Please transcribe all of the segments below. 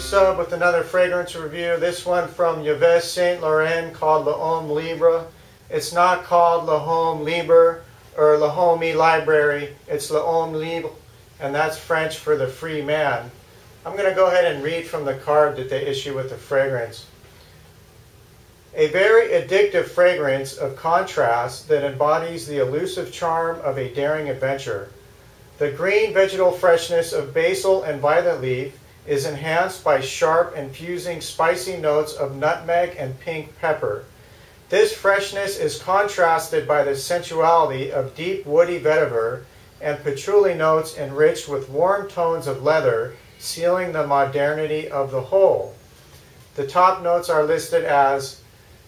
Sub with another fragrance review. This one from YSL Saint Laurent called Le Homme Libre. It's not called Le Homme Libre or Le Homme Libre. It's Le Homme Libre, and that's French for the free man. I'm going to go ahead and read from the card that they issue with the fragrance. A very addictive fragrance of contrast that embodies the elusive charm of a daring adventure. The green vegetal freshness of basil and violet leaf is enhanced by sharp and fusing spicy notes of nutmeg and pink pepper. This freshness is contrasted by the sensuality of deep woody vetiver and patchouli notes enriched with warm tones of leather, sealing the modernity of the whole. The top notes are listed as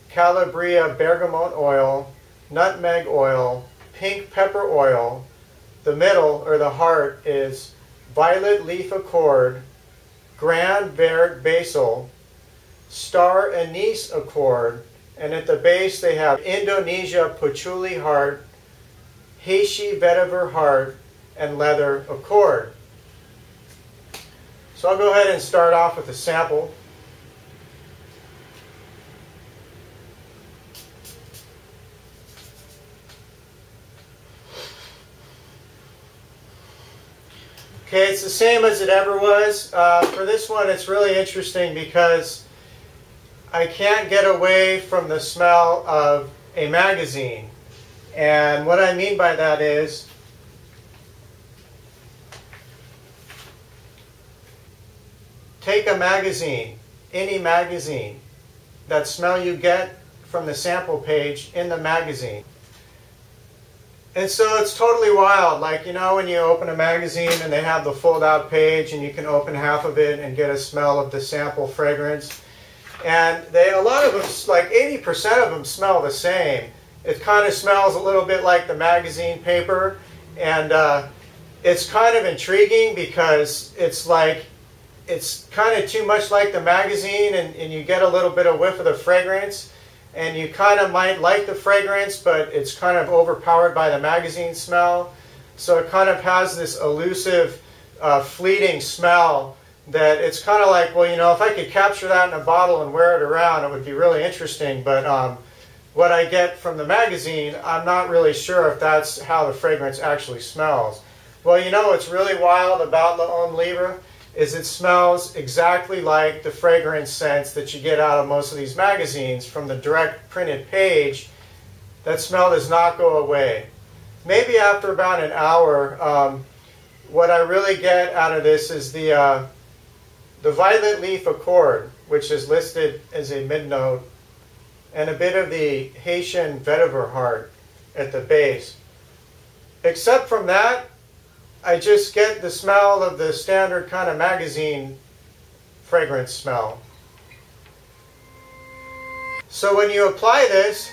Calabria bergamot oil, nutmeg oil, pink pepper oil. The middle, or the heart, is violet leaf accord, grand vert basil, star anise accord, and at the base they have Indonesia patchouli heart, Haitian vetiver heart, and leather accord. So I'll go ahead and start off with a sample. Okay, it's the same as it ever was. For this one, it's really interesting because I can't get away from the smell of a magazine. And what I mean by that is, take a magazine, any magazine, that smell you get from the sample page in the magazine. And so it's totally wild, like, you know, when you open a magazine and they have the fold-out page and you can open half of it and get a smell of the sample fragrance. And a lot of them, like 80% of them smell the same. It kind of smells a little bit like the magazine paper. And it's kind of intriguing because it's like, it's kind of too much like the magazine and you get a little bit of whiff of the fragrance. And you kind of might like the fragrance, but it's kind of overpowered by the magazine smell. So it kind of has this elusive, fleeting smell that it's kind of like, well, you know, if I could capture that in a bottle and wear it around, it would be really interesting. But what I get from the magazine, I'm not really sure if that's how the fragrance actually smells. Well, you know what's really wild about Le Homme Libre is it smells exactly like the fragrance scents that you get out of most of these magazines from the direct printed page. That smell does not go away. Maybe after about an hour, what I really get out of this is the violet leaf accord, which is listed as a mid-note, and a bit of the Haitian vetiver heart at the base. Except from that, I just get the smell of the standard kind of magazine fragrance smell. So when you apply this,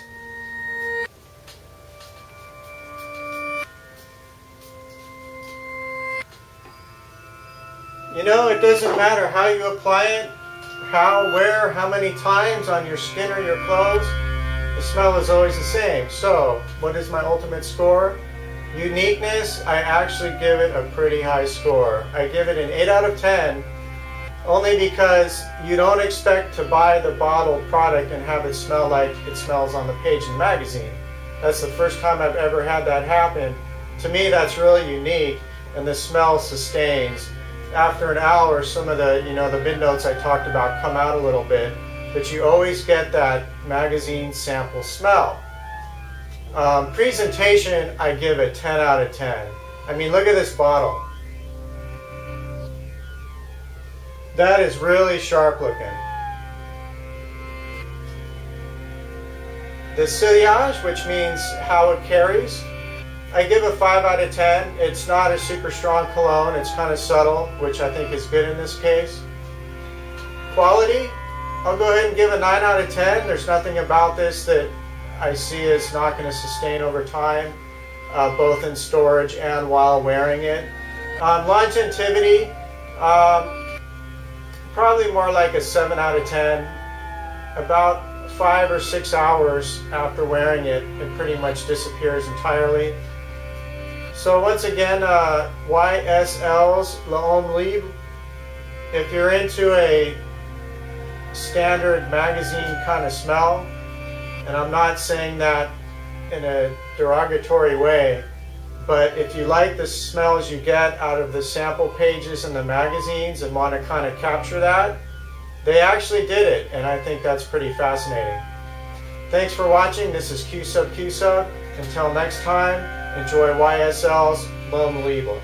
you know, it doesn't matter how you apply it, how, where, how many times on your skin or your clothes, the smell is always the same. So what is my ultimate score? Uniqueness, I actually give it a pretty high score. I give it an 8 out of 10, only because you don't expect to buy the bottled product and have it smell like it smells on the page in the magazine. That's the first time I've ever had that happen. To me, that's really unique, and the smell sustains. After an hour, some of the, you know, the mid-notes I talked about come out a little bit, but you always get that magazine sample smell. Presentation, I give it 10 out of 10. I mean, look at this bottle. That is really sharp looking. The sillage, which means how it carries, I give a 5 out of 10. It's not a super strong cologne. It's kind of subtle, which I think is good in this case. Quality, I'll go ahead and give a 9 out of 10. There's nothing about this that I see is not going to sustain over time, both in storage and while wearing it. Longevity, probably more like a 7 out of 10. About 5 or 6 hours after wearing it, it pretty much disappears entirely. So once again, YSL's Le Homme Libre if you're into a standard magazine kind of smell, and I'm not saying that in a derogatory way, but if you like the smells you get out of the sample pages in the magazines and want to kind of capture that, they actually did it, and I think that's pretty fascinating. Thanks for watching. This is Q Sub Q Sub. Until next time, enjoy YSL's Homme Libre.